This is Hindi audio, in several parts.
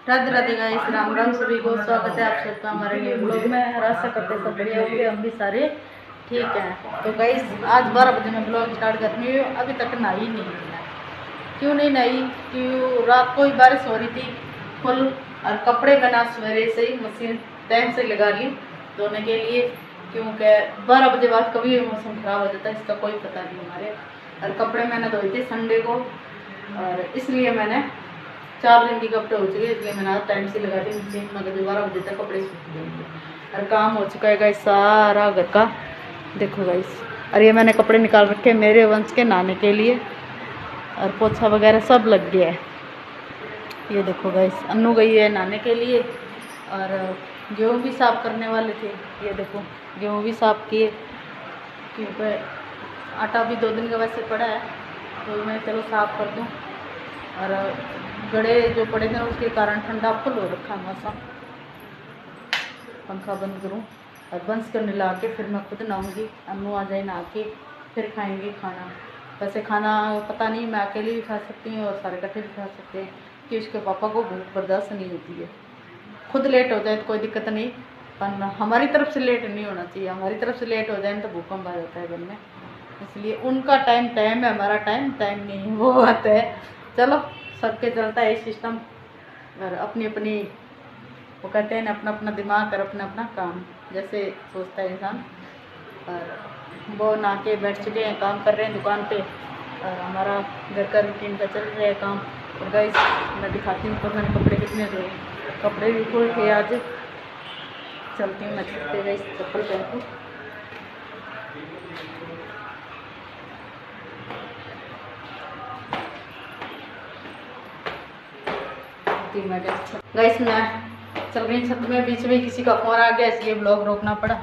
राधे राधे गाइस, राम राम सभी को। स्वागत है आप सबका हमारे लिए ब्लॉग में। आशा करते सब बढ़िया होंगे, हम भी सारे ठीक हैं। तो गाइस आज 12 बजे मैं ब्लॉग स्टार्ट कर रही हूँ। अभी तक नहाई नहीं है। क्यों नहीं नहाई? क्यों? रात को ही बारिश हो रही थी फुल, और कपड़े मैंने सवेरे से ही मशीन टाइम से लगा ली धोने के लिए, क्योंकि 12 बजे बाद कभी भी मौसम खराब हो जाता है, इसका कोई पता नहीं हमारे। और कपड़े मैंने धोए थे संडे को, और इसलिए मैंने 4 दिन की कपड़े हो चुके, इसलिए मैंने आज टाइम से लगा दी मशीन। मगर 12 बजे तक कपड़े सूख जाएंगे। और काम हो चुका है गाइस सारा घर का, देखो गाइस। और ये मैंने कपड़े निकाल रखे मेरे वंश के नहाने के लिए, और पोछा वगैरह सब लग गया है। ये देखो गाइस, अन्नू गई है नहाने के लिए। और गेहूँ भी साफ़ करने वाले थे, ये देखो गेहूँ भी साफ़ किए, क्योंकि आटा भी 2 दिन का वैसे पड़ा है, तो मैं चलो साफ़ कर दूँ। और गड़े जो पड़े थे उसके कारण ठंडा फुल हो रखा मौसम। पंखा बंद करूँ और बंस कर नला के फिर मैं खुद नहाऊंगी। अन्नू आ जाए नहा के, फिर खाएंगे खाना। वैसे खाना पता नहीं, मैं अकेली भी खा सकती हूँ और सारे इकट्ठे भी खा सकते हैं, कि उसके पापा को भूख बर्दाश्त नहीं होती है। खुद लेट हो जाए तो कोई दिक्कत नहीं, पर हमारी तरफ से लेट नहीं होना चाहिए। हमारी तरफ से लेट हो जाए तो भूकंप आ जाता है घर में। इसलिए उनका टाइम टाइम है, हमारा टाइम टाइम नहीं है, वो बात है। चलो सबके चलता है सिस्टम, और अपनी अपनी वो कहते हैं ना, अपना अपना दिमाग और अपना अपना काम जैसे सोचता है इंसान। और वो नहा के बैठ चुके हैं, काम कर रहे हैं दुकान पे, और हमारा घर का रूटीन का चल रहा है काम। और गाइस मैं दिखाती हूँ पर मैंने कपड़े कितने धोए, कपड़े भी धोए थे आज। चलती हूँ मैं छत पे गाइस, चप्पल पहन के। गाइस मैं चल रही छत में, बीच में किसी का फोन आ गया इसलिए ब्लॉग रोकना पड़ा।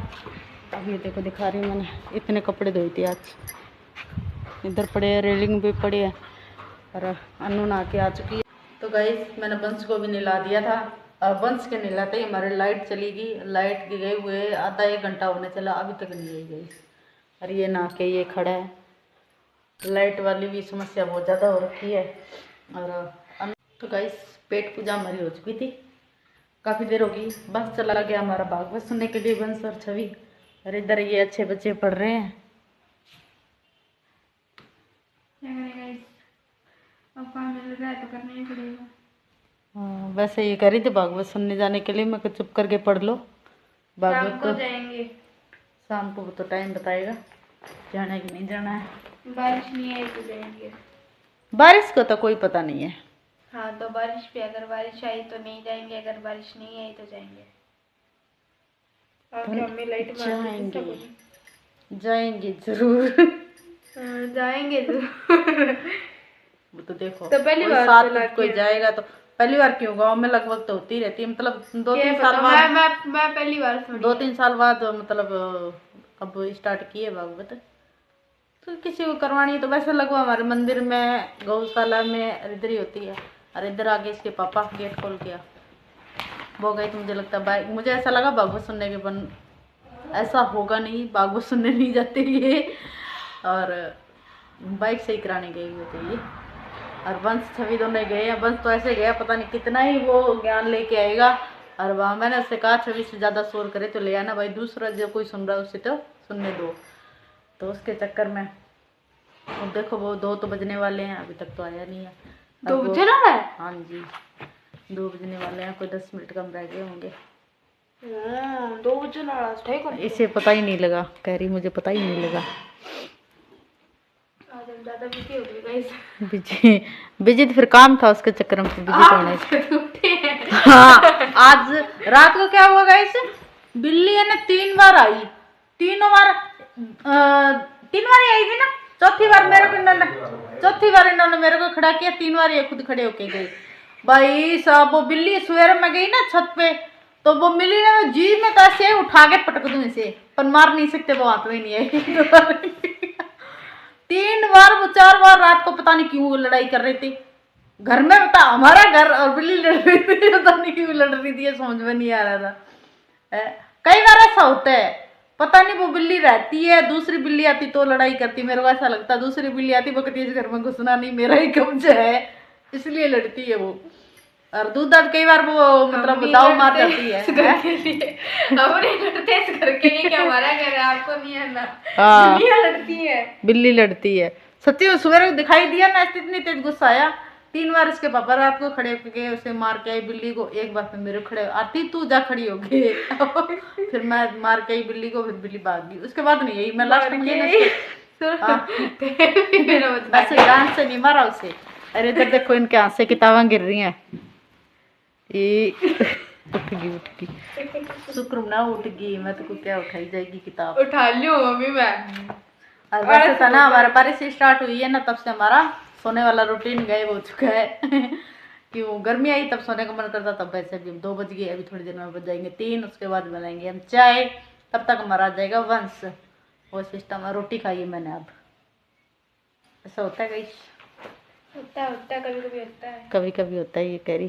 अब ये देखो दिखा रही हूँ, मैंने इतने कपड़े धोए थे आज। इधर पड़े हैं, रेलिंग भी पड़ी है, और अन्नू नहा के आ चुकी है। तो गाइस मैंने बंश को भी नहला दिया था, और बंश के नहलाते ही हमारे लाइट चली गई। लाइट गए हुए आधा 1 घंटा होने चला, अभी तक नहीं गई। और ये नहा के ये खड़ा है। लाइट वाली भी समस्या बहुत ज़्यादा हो रखी है। और तो गाइस पेट पूजा हमारी हो चुकी थी, काफ़ी देर होगी। बस चला गया हमारा भागवत सुनने के लिए, बंस और छवि। और इधर ये अच्छे बच्चे पढ़ रहे हैं। अब काम मिल रहा है तो करना ही पड़ेगा। हाँ वैसे ये कह रही थी भागवत सुनने जाने के लिए, मैं कुछ चुप करके पढ़ लो भागवत। शाम को जाएंगे, शाम को तो टाइम बताएगा जाना है कि नहीं जाना है। बारिश नहीं आई तो जाएंगे। बारिश का तो कोई पता नहीं है। हाँ तो बारिश पे, अगर बारिश आई तो नहीं जाएंगे, अगर बारिश नहीं आई तो जाएंगे। और क्या, मम्मी लाइट जाएंगे जाएंगे जरूर। जाएंगे जरूर। वो तो देखो तो पहली बार साथ कोई जाएगा तो पहली बार क्यों, गाँव में लगभग तो होती रहती है, मतलब 2-3 साल बाद। मैं पहली बार सुनी। 2-3 साल बाद मतलब अब स्टार्ट किए भागवत। तो किसी को करवानी है तो वैसे लगवा हमारे मंदिर में, गौशाला में इधर ही होती है। और इधर आगे इसके पापा गेट खोल के वो गए, तो मुझे लगता है मुझे ऐसा लगा भागवत सुनने के बन, ऐसा होगा नहीं, भागवत सुनने नहीं जाते ये, और बाइक से ही कराने गए हुए थे ये। और वंश छवि दोनों गए हैं। वंश तो ऐसे गया, पता नहीं कितना ही वो ज्ञान लेके आएगा। और वहाँ मैंने उससे कहा छवि से ज़्यादा शोर करे तो ले आना भाई, दूसरा जो कोई सुन रहा है उससे तो सुनने दो। तो उसके चक्कर में अब देखो वो 2 तो बजने वाले हैं, अभी तक तो आया नहीं है। 2 बजे ना है? हाँ जी 2 बजने वाले हैं, कोई 10 मिनट कम रह गए होंगे। 2 बजे ना, ठीक है। इसे पता ही नहीं लगा, कह रही मुझे पता ही नहीं लगा। आज हम ज़्यादा बिजी हो गए गाइस। बिजी बिजी तो फिर काम था, उसके चक्कर में बिजी होने। हाँ आज रात को क्या हुआ गाइस, बिल्ली है ना 3 बार आई, 3 बार 3 बार ही आई थी ना। चौथी बार इन्होंने मेरे को खड़ा किया, 3 बार ये खुद खड़े होके गई। भाई साहब वो बिल्ली सवेरे में गई ना छत पे, तो वो मिली ना जी में तो ऐसे उठा के पटक दूं इसे, पर मार नहीं सकते, वो हाथ में नहीं आई। 3 बार वो 4 बार रात को पता नहीं क्यों लड़ाई कर रही थी घर में। बता हमारा घर और बिल्ली लड़ रही थी, पता नहीं क्यों लड़ रही थी, ये समझ में नहीं आ रहा था। कई बार ऐसा होता है, पता नहीं वो बिल्ली रहती है, दूसरी बिल्ली आती तो लड़ाई करती। मेरे को ऐसा लगता है दूसरी बिल्ली आती वो कहती है इस घर में घुसना नहीं, मेरा ही कब्जा है, इसलिए लड़ती है वो। और दूध दाद कई बार वो मतलब दाव मार जाती है। हम नहीं लड़ते इस घर के लिए, क्या हमारा घर है, आपको नहीं है ना। हाँ बिल्लियां लड़ती है, बिल्ली लड़ती है। सच्ची में सुबह दिखाई दिया ना, इतनी तेज गुस्सा आया। 3 बार इसके पापा रात को खड़े होके उसे मार के आई बिल्ली को। एक बार फिर मेरे खड़े आती तू जा खड़ी हो गई। फिर मैं मार के आई बिल्ली को, फिर बिल्ली भाग गई। उसके बाद नहीं आई मैं लास्ट में वैसे जान से नहीं मारा उसे। अरे इधर देखो इनके हाथ से किताबें गिर रही हैं। ये उठ गई शुक्र ना उठ गई, मैं तो क्या उठाई जाएगी किताब। उठा लियो मम्मी मैं। और वैसे था ना हमारा बारिश स्टार्ट हुई है ना तब से हमारा सोने वाला रूटीन गायब हो चुका है। क्यों गर्मी आई तब सोने का मन करता, तब वैसे भी 2 बज गए, अभी थोड़ी देर में बज जाएंगे 3, उसके बाद बनाएंगे हम चाय, तब तक हमारा आ जाएगा वंश। वो सिस्टम है। रोटी खाई है मैंने अब। ऐसा होता है गाइस, होता है कभी कभी होता है, कभी कभी होता है। ये कह रही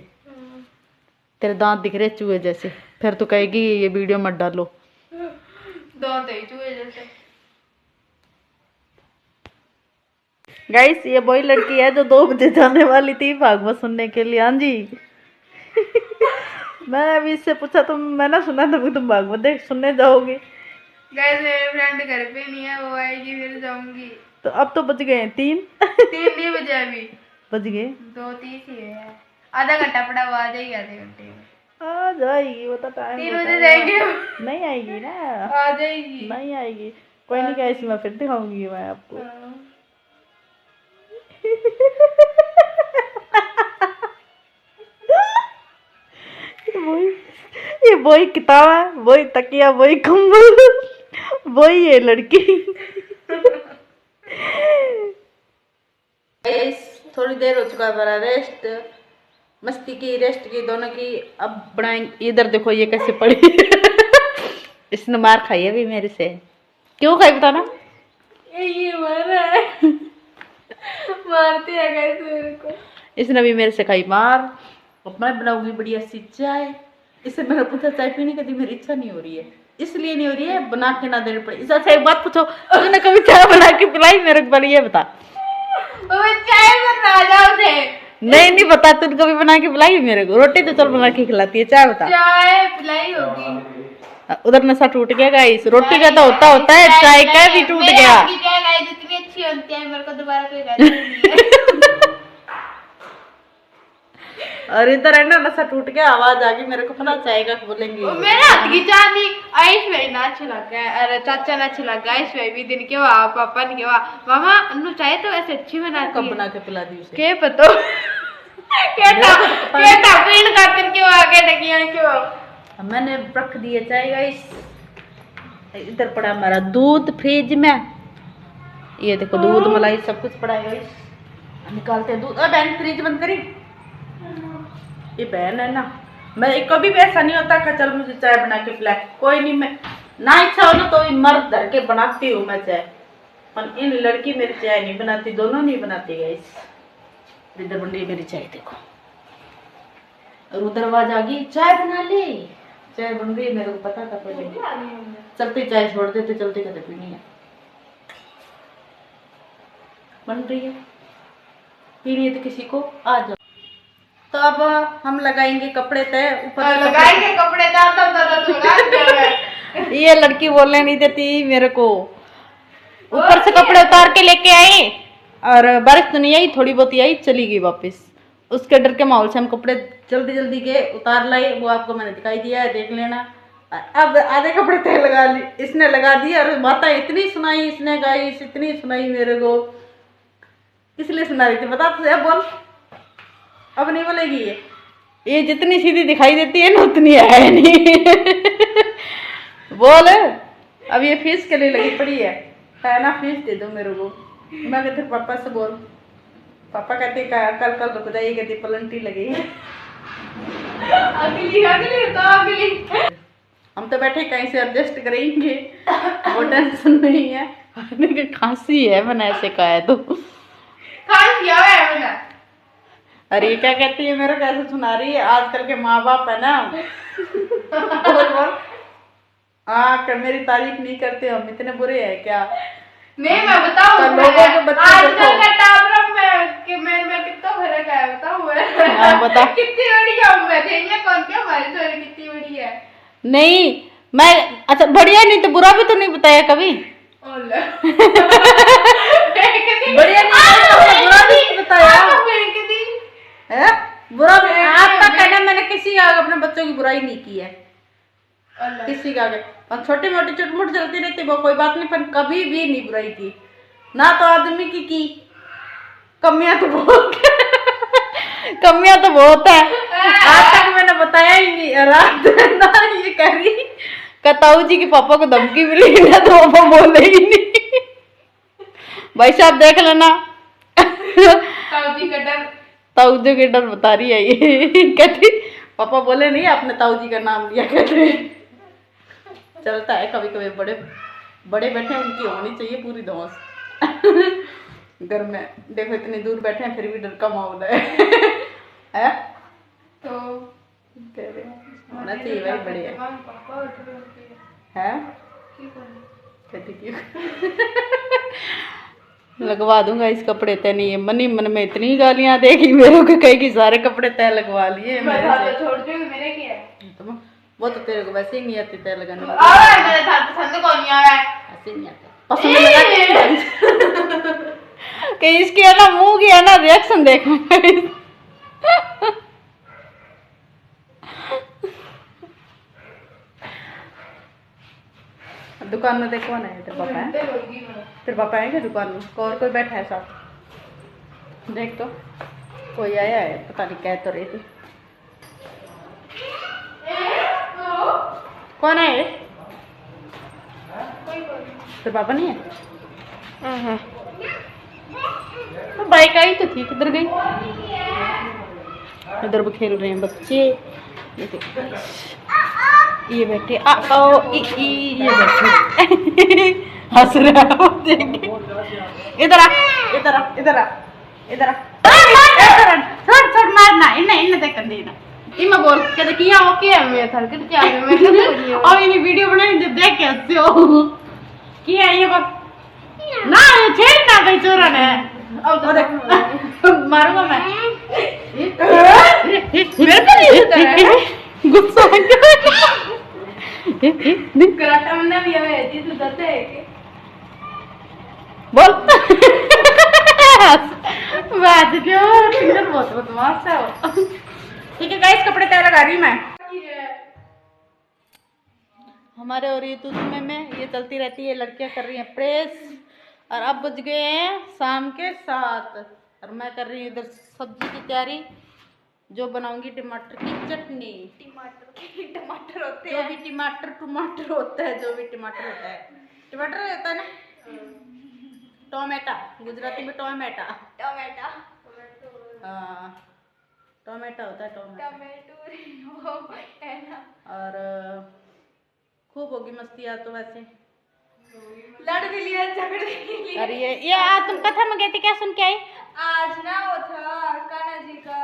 तेरे दांत दिख रहे चूहे जैसे, फिर तो कहेगी ये वीडियो मत डालो। दांत है चूहे जैसे। गाइस ये वही लड़की है जो 2 बजे जाने वाली थी भागवत सुनने के लिए। हाँ जी। मैंने अभी इससे पूछा तुम, मैंने सुना था कि तुम भागवत देख सुनने जाओगे। गाइस मेरे फ्रेंड घर पे नहीं है, वो आएगी फिर जाऊंगी। तो अब तो बज गए 3। 3 नहीं बजे अभी, बज गए 2:30 ही है। आधा घंटा पड़ा हुआ, आ जाएगी आधे घंटे में। आ जाएगी, वो तो टाइम 3 बजे जाएंगे। नहीं आएगी ना, आ जाएगी। नहीं आएगी। कोई नहीं गाइस, मैं फिर दिखाऊंगी मैं आपको। ये वही किताब है, वही तकिया, वही कंबल, वही है लड़की। थोड़ी देर हो चुका है हमारा रेस्ट, मस्ती की रेस्ट की दोनों की। अब बनाएंगे। इधर देखो ये कैसे पड़ी। इसने मार खाई है अभी मेरे से। क्यों खाई बताना। ये मारा है। मारते हैं गाइस मेरे को। इसने भी मेरे से खाई मार। अब मैं बनाऊंगी बढ़िया सी चाय। इससे मैंने पूछा चाय पीने की, मेरी इच्छा नहीं हो रही है, इसलिए नहीं हो रही है बना के ना देनी पड़ी। अच्छा एक बात पूछो, तूने कभी चाय बना के पिलाई मेरे को? ये बता। चाय बना जाओ थे। नहीं बता, तूने कभी बना के पिलाई मेरे को? रोटी तो चल बना के खिलाती है, चाय बता। चाय पिलाई होगी। उधर नशा टूट गया गाइस। रोटी का तो होता है, चाय का भी टूट गया। चाय गाइस इतनी अच्छी होती है, मेरे को दोबारा कोई गाली नहीं है। और इधर है ना नशा टूट गया, आवाज आ गई मेरे को पता चाहेगा बोलेंगे। मेरे हाथ की चाय नहीं आयुष भाई ना अच्छा लगा। अरे चाचा ना अच्छा लगा, आयुष भाई भी दिन के हुआ, पापा ने हुआ, मामा अन्नू चाय तो ऐसे अच्छी बनाती कब है। बना के पिला दी उसे? के पता केटा पीन खातिर क्यों आके डकिया क्यों। मैंने रख दिए चाय गाइस। इधर पड़ा हमारा दूध फ्रिज में। ये देखो दूध मलाई सब कुछ पड़ा है गाइस। निकालते हैं दूध। बहन फ्रिज बंद करी। ये बहन है ना, मैं कभी भी ऐसा नहीं होता कि चल मुझे चाय बना के पिला। कोई नहीं, मैं ना इच्छा हो ना तो मर्द धर के बनाती हूँ मैं चाय, पर इन लड़की मेरी चाय नहीं बनाती, दोनों नहीं बनाती गाइस। इधर बन रही मेरी चाय देखो, और उधर आवाज आ गई चाय बना ले। चाय बन रही है, मेरे को पता था पहले। चलते चाय छोड़ देते, चलते कहते पीनी है। बन रही है, पीनी है तो किसी को आ जाओ। तो अब हम लगाएंगे कपड़े तय ऊपर। लगाएंगे कपड़े तय। ये लड़की बोलने नहीं देती मेरे को। ऊपर से कपड़े उतार के लेके आई, और बारिश तो नहीं आई, थोड़ी बहुत ही आई, चली गई वापस। उसके डर के माहौल से हम कपड़े जल्दी जल्दी के उतार लाए। वो आपको मैंने दिखाई दिया है, देख लेना। अब आधे कपड़े तय लगा ली, इसने लगा दिया। और बातें इतनी सुनाई इसने, गाइस इतनी सुनाई मेरे को। इसलिए सुना रही थी, बता तुझे। अब बोल, अब नहीं बोलेगी। ये जितनी सीधी दिखाई देती है ना उतनी है नहीं। बोल, अब ये फीस के लिए लगी पड़ी है ना, फीस दे दो मेरे को। मैं कहती पापा से बोल। पापा कहते कल कल रुक जाइए, कहती पलंटी लगेगी। अगली हम तो बैठे कहीं से एडजस्ट करेंगे, वो टेंशन नहीं है। खांसी है, मैंने ऐसे कहा है तो। अरे क्या कहती है मेरे, कैसे सुना रही है। आजकल के माँ बाप है ना, बोल बोल। हाँ मेरी तारीफ नहीं करते, हम इतने बुरे हैं क्या? नहीं मैं बताऊं पर लोगों के बच्चे आजकल का टाबरम में कितना फर्क है बताऊं हाँ, बता। कितनी बड़ी है मैं देखिए कौन क्या हमारी छोरी कितनी बड़ी है। नहीं मैं अच्छा बढ़िया नहीं तो बुरा भी तो नहीं बताया कभी। बढ़िया नहीं तो बुरा भी नहीं बताया है। बुरा भी आज तक कहना मैंने किसी का अपने बच्चों की बुराई नहीं की है किसी का आगे। और छोटी मोटी चुटमुट चलती रहती वो कोई बात नहीं पर कभी भी नहीं बुराई की ना तो आदमी की कमियां तो बहुत है। आज तक मैंने बताया ही नहीं। रात ना ये कह रही ताऊ जी के पापा को धमकी मिली ना तो पापा बोले ही नहीं। भाई साहब देख लेना ताऊ जी के डर बता रही है ये कहती पापा बोले नहीं आपने ताऊ जी का नाम लिया कहते। चलता है कभी कभी बड़े बैठे हैं उनकी होनी चाहिए पूरी धौंस। घर में देखो इतनी दूर बैठे हैं फिर भी डर का माहौल है तो कह रहे हैं होना चाहिए भाई बढ़िया है। कहती क्यों लगवा दूंगा इस कपड़े तय नहीं है मनी मन में इतनी गालियां देगी मेरे को कहेगी सारे कपड़े तय लगवा लिए छोड़ दूंगी मेरे क्या है वो तो तेरे को वैसे ही नहीं आती तय लगाने में। मेरे साथ पसंद कौन नहीं आया ऐसे नहीं आता पसंद लगा कि इसकी है ना मुंह की है ना रिएक्शन देखो। दुकान में देखो ना तेरे पापा है तेरे पापा आएंगे दुकान में और कोई बैठा है साथ देख तो कोई आया है पता नहीं कह तो रही थी। कौन है तेरे पापा नहीं है तो बाइक आई तो थी किधर गई। इधर भी खेल रहे हैं बच्चे ये बैठे ये बैठे हंस रहा है देख इधर आ इधर आ इधर आ इधर आ छोड़ मारना इन्हें देख कर देना इमा बोल के देखिए ओके है मैं थर के क्या है मैं बोली और ये वीडियो बनाई जब देख के हंसते हो क्या है ये बात ना ये छेड़ ना गई चोरा ने अब तो देख मारूंगा मैं मेरे को नहीं होता गुस्सा आ गया कराटा में भी है जी तो दते है के बोल बात क्यों फिंगर बहुत बदमाश है वो। ठीक है गाइस कपड़े तैयार लगा रही हूं मैं हमारे और ये तुझमें में ये चलती रहती है लड़कियां कर रही हैं प्रेस और अब बज गए हैं शाम के 7 और मैं कर रही हूँ इधर सब्जी की तैयारी जो बनाऊंगी टमाटर की चटनी। टमाटर होते हैं जो भी टमाटर होता है जो भी टमाटर होता है टमाटर होता है ना टोमेटा गुजराती में टोमेटा टोमेटा होता है टोमेटो और खूब होगी मस्ती आज तो वैसे लड़ भी लिया झगड़ भी लिया। अरे ये आज तुम कथा में गए थे क्या सुन के आई। आज ना वो था कान्हा जी का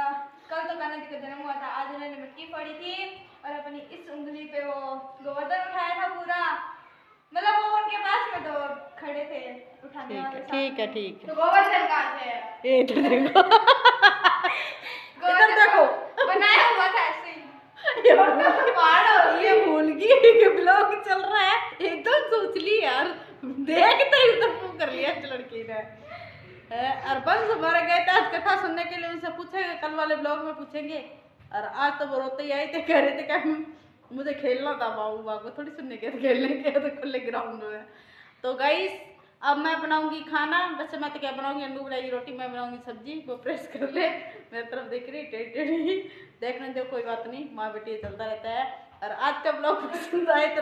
कल तो कान्हा जी का जन्म हुआ था आज उन्होंने मिट्टी फोड़ी थी और अपनी इस उंगली पे वो गोवर्धन उठाया था पूरा मतलब वो उनके पास में तो खड़े थे उठाने वाले ठीक है तो गोवर्धन कहाँ से ये देखो बनाया हुआ था ऐसे ही ये भूल गई कि ब्लॉग चल रहा है एकदम सोच ली यार देखते ही तो मुंह कर लिया इस लड़की ने। और बस हमारे गए थे आज कथा सुनने के लिए उनसे पूछेंगे कल वाले ब्लॉग में पूछेंगे और आज तो वो रोते ही आए थे कह रहे थे कि मुझे खेलना था बाबू को थोड़ी सुनने के खेलने के तो खुले ग्राउंड में। तो गाइस अब मैं बनाऊंगी खाना वैसे मैं तो क्या बनाऊंगी आलू बनाएगी रोटी मैं बनाऊंगी सब्जी वो प्रेस कर ले मेरी तरफ देख रही टेढ़ी देखने दो कोई बात नहीं माँ बेटी चलता रहता है। और आज का ब्लॉग पसंद आए तो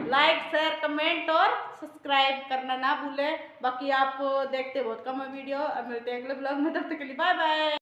लाइक शेयर कमेंट और सब्सक्राइब करना ना भूलें। बाकी आप देखते बहुत कम है वीडियो। अब मिलते हैं अगले ब्लॉग में तब तक के लिए बाय बाय।